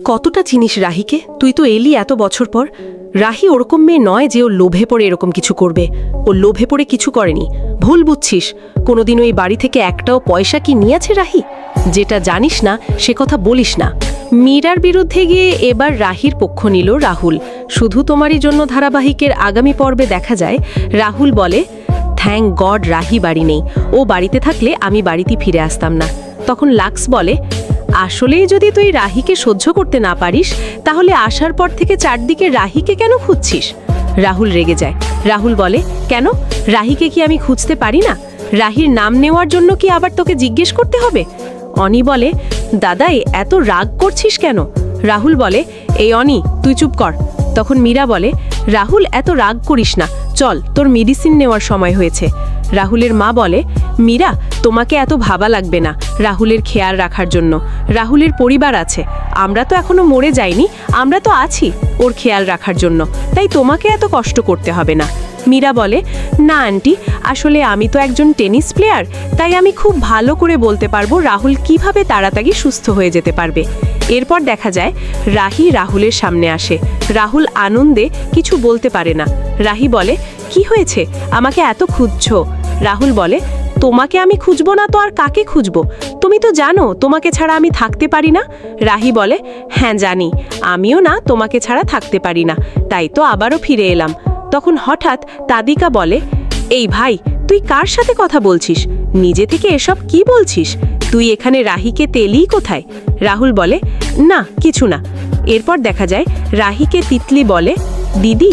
কতটা চিনিস রাহিকে? তুই তো এলি এত বছর পর। রাহি ওরকম মেয়ে নয় যে ও লোভে পড়ে এরকম কিছু করবে। ও লোভে পড়ে কিছু করেনি। ভুল বুঝছিস। কোনোদিন ওই বাড়ি থেকে একটাও পয়সা কি নিয়েছে রাহি? যেটা জানিস না সে কথা বলিস না। মীরার বিরুদ্ধে গিয়ে এবার রাহির পক্ষ নিল রাহুল। শুধু তোমারই জন্য ধারাবাহিকের আগামী পর্বে দেখা যায় রাহুল বলে, থ্যাঙ্ক গড রাহি বাড়ি নেই। ও বাড়িতে থাকলে আমি বাড়িতে ফিরে আসতাম না। তখন লাক্স বলে, আসলেই যদি তুই রাহিকে সহ্য করতে না পারিস তাহলে আসার পর থেকে চারদিকে রাহিকে কেন খুঁজছিস? রাহুল রেগে যায়। রাহুল বলে, কেন? রাহিকে কি আমি খুঁজতে পারি না? রাহির নাম নেওয়ার জন্য কি আবার তোকে জিজ্ঞেস করতে হবে? অনি বলে, দাদাই এত রাগ করছিস কেন? রাহুল বলে, এই অনি তুই চুপ কর। তখন মীরা বলে, রাহুল এত রাগ করিস না, চল তোর মেডিসিন নেওয়ার সময় হয়েছে। রাহুলের মা বলে, মীরা তোমাকে এত ভাবা লাগবে না রাহুলের খেয়াল রাখার জন্য। রাহুলের পরিবার আছে, আমরা তো এখনো মরে যাইনি, আমরা তো আছি ওর খেয়াল রাখার জন্য, তাই তোমাকে এত কষ্ট করতে হবে না। মীরা বলে, না আন্টি, আসলে আমি তো একজন টেনিস প্লেয়ার, তাই আমি খুব ভালো করে বলতে পারবো রাহুল কিভাবে তাড়াতাড়ি সুস্থ হয়ে যেতে পারবে। এরপর দেখা যায় রাহি রাহুলের সামনে আসে। রাহুল আনন্দে কিছু বলতে পারে না। রাহি বলে, কি হয়েছে, আমাকে এত খুঁজছো? রাহুল বলে, তোমাকে আমি খুঁজবো না তো আর কাকে খুঁজবো? তুমি তো জানো তোমাকে ছাড়া আমি থাকতে পারি না। রাহি বলে, হ্যাঁ জানি, আমিও না তোমাকে ছাড়া থাকতে পারি না, তাই তো আবারও ফিরে এলাম। তখন হঠাৎ তাদিকা বলে, এই ভাই তুই কার সাথে কথা বলছিস? নিজে থেকে এসব কি বলছিস? তুই এখানে রাহিকে তেলি কোথায়? রাহুল বলে, না কিছু না। এরপর দেখা যায় রাহিকে তিতলি বলে, দিদি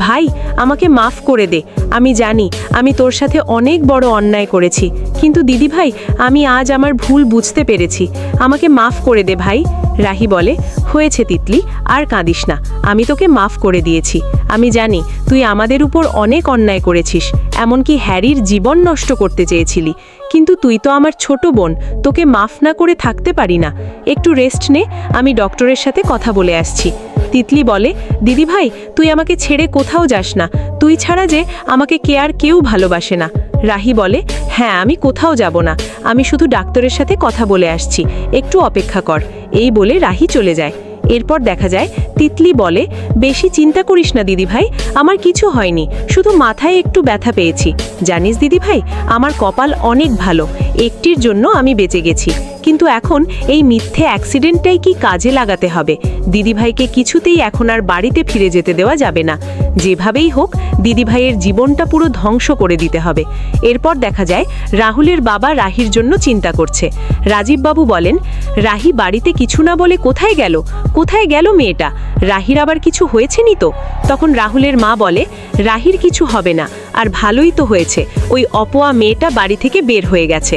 ভাই আমাকে মাফ করে দে, আমি জানি আমি তোর সাথে অনেক বড় অন্যায় করেছি, কিন্তু দিদি ভাই আমি আজ আমার ভুল বুঝতে পেরেছি, আমাকে মাফ করে দে ভাই। রাহি বলে, হয়েছে তিতলি, আর কাঁদিস না, আমি তোকে মাফ করে দিয়েছি। আমি জানি তুই আমাদের উপর অনেক অন্যায় করেছিস, এমনকি হ্যারির জীবন নষ্ট করতে চেয়েছিলি, কিন্তু তুই তো আমার ছোট বোন, তোকে মাফ না করে থাকতে পারি না। একটু রেস্ট নে, আমি ডক্টরের সাথে কথা বলে আসছি। তিতলি বলে, দিদি ভাই তুই আমাকে ছেড়ে কোথাও যাস না, তুই ছাড়া যে আমাকে কে আর কেউ ভালোবাসে না। রাহি বলে, হ্যাঁ আমি কোথাও যাব না, আমি শুধু ডাক্তারের সাথে কথা বলে আসছি, একটু অপেক্ষা কর। এই বলে রাহি চলে যায়। এরপর দেখা যায় তিতলি বলে, বেশি চিন্তা করিস না দিদি ভাই, আমার কিছু হয়নি, শুধু মাথায় একটু ব্যথা পেয়েছি। জানিস দিদি ভাই আমার কপাল অনেক ভালো, একটির জন্য আমি বেঁচে গেছি, কিন্তু এখন এই মিথ্যে অ্যাক্সিডেন্টটাই কি কাজে লাগাতে হবে? দিদিভাইকে কিছুতেই এখন আর বাড়িতে ফিরে যেতে দেওয়া যাবে না, যেভাবেই হোক দিদিভাইয়ের জীবনটা পুরো ধ্বংস করে দিতে হবে। এরপর দেখা যায় রাহুলের বাবা রাহির জন্য চিন্তা করছে। রাজীববাবু বলেন, রাহি বাড়িতে কিছু না বলে কোথায় গেল? কোথায় গেল মেয়েটা? রাহির আবার কিছু হয়েছে নি তো? তখন রাহুলের মা বলে, রাহির কিছু হবে না, আর ভালোই তো হয়েছে, ওই অপয়া মেয়েটা বাড়ি থেকে বের হয়ে গেছে।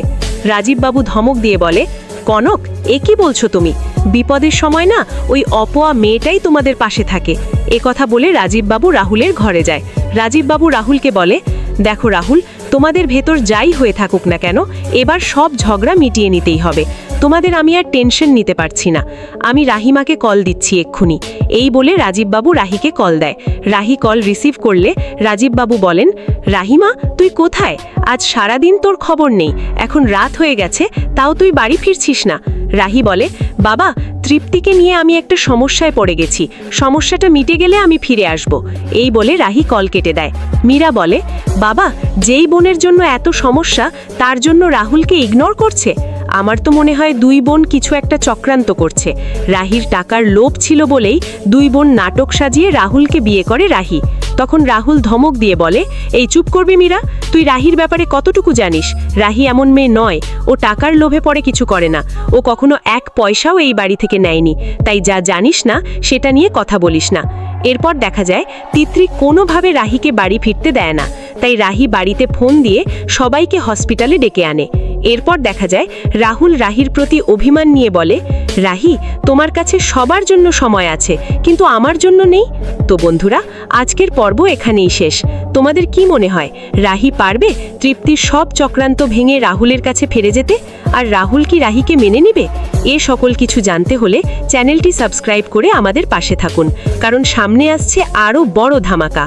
রাজীববাবু ধমক দিয়ে বলে, কনক এ কি বলছো তুমি? বিপদের সময় না ওই অপয়া মেয়েটাই তোমাদের পাশে থাকে। এ কথা বলে রাজীববাবু রাহুলের ঘরে যায়। রাজীববাবু রাহুলকে বলে, দেখো রাহুল, তোমাদের ভেতর যাই হয়ে থাকুক না কেন, এবার সব ঝগড়া মিটিয়ে নিতেই হবে। তোমাদের আমি আর টেনশন নিতে পারছি না, আমি রাহিমাকে কল দিচ্ছি এক্ষুনি। এই বলে রাজীববাবু রাহিকে কল দেয়। রাহি কল রিসিভ করলে রাজীববাবু বলেন, রাহিমা তুই কোথায়? আজ সারাদিন তোর খবর নেই, এখন রাত হয়ে গেছে তাও তুই বাড়ি ফিরছিস না। রাহি বলে, বাবা তৃপ্তিকে নিয়ে আমি একটা সমস্যায় পড়ে গেছি, সমস্যাটা মিটে গেলে আমি ফিরে আসব। এই বলে রাহি কল কেটে দেয়। মীরা বলে, বাবা যেই বোনের জন্য এত সমস্যা তার জন্য রাহুলকে ইগনোর করছে? আমার তো মনে হয় দুই বোন কিছু একটা চক্রান্ত করছে। রাহির টাকার লোভ ছিল বলেই দুই বোন নাটক সাজিয়ে রাহুলকে বিয়ে করে রাহি। তখন রাহুল ধমক দিয়ে বলে, এই চুপ করবি মীরা, তুই রাহির ব্যাপারে কতটুকু জানিস? রাহি এমন মেয়ে নয়, ও টাকার লোভে পড়ে কিছু করে না, ও কখনো এক পয়সাও এই বাড়ি থেকে নেয়নি, তাই যা জানিস না সেটা নিয়ে কথা বলিস না। এরপর দেখা যায় তিতলি কোনোভাবে রাহিকে বাড়ি ফিরতে দেয় না, তাই রাহি বাড়িতে ফোন দিয়ে সবাইকে হসপিটালে ডেকে আনে। এরপর দেখা যায় রাহুল রাহির প্রতি অভিমান নিয়ে বলে, রাহি তোমার কাছে সবার জন্য সময় আছে, কিন্তু আমার জন্য নেই। তো বন্ধুরা আজকের পর্ব এখানেই শেষ। তোমাদের কি মনে হয় রাহি পারবে তৃপ্তির সব চক্রান্ত ভেঙে রাহুলের কাছে ফিরে যেতে? আর রাহুল কি রাহিকে মেনে নেবে? এ সকল কিছু জানতে হলে চ্যানেলটি সাবস্ক্রাইব করে আমাদের পাশে থাকুন, কারণ সামনে আসছে আরও বড় ধামাকা।